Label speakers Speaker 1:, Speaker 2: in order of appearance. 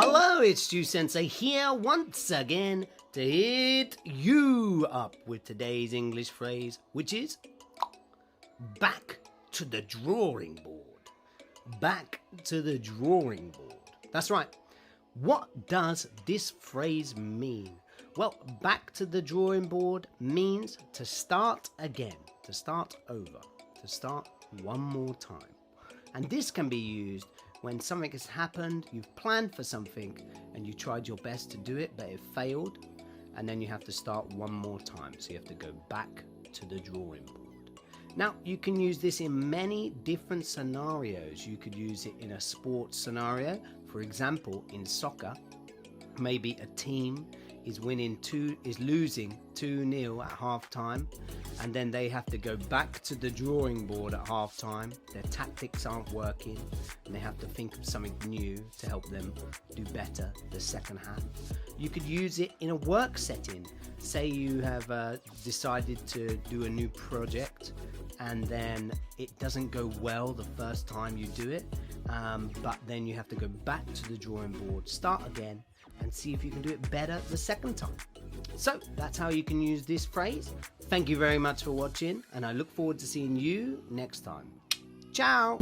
Speaker 1: Hello, it's Stu Sensei here once again to hit you up with today's English phrase, which is back to the drawing board. Back to the drawing board. That's right. What does this phrase mean? Well, back to the drawing board means to start again, to start over, to start one more time. And this can be used when something has happened, you've planned for something and you tried your best to do it, but it failed, and then you have to start one more time. So you have to go back to the drawing board. Now, you can use this in many different scenarios. You could use it in a sports scenario. For example, in soccer, maybe a team is losing 2-0 at half time, and then they have to go back to the drawing board at half time. Their tactics aren't working and they have to think of something new to help them do better the second half. You could use it in a work setting. Say you have decided to do a new project and then it doesn't go well the first time you do it, but then you have to go back to the drawing board, start again, and see if you can do it better the second time. So that's how you can use this phrase. Thank you very much for watching, and I look forward to seeing you next time. Ciao!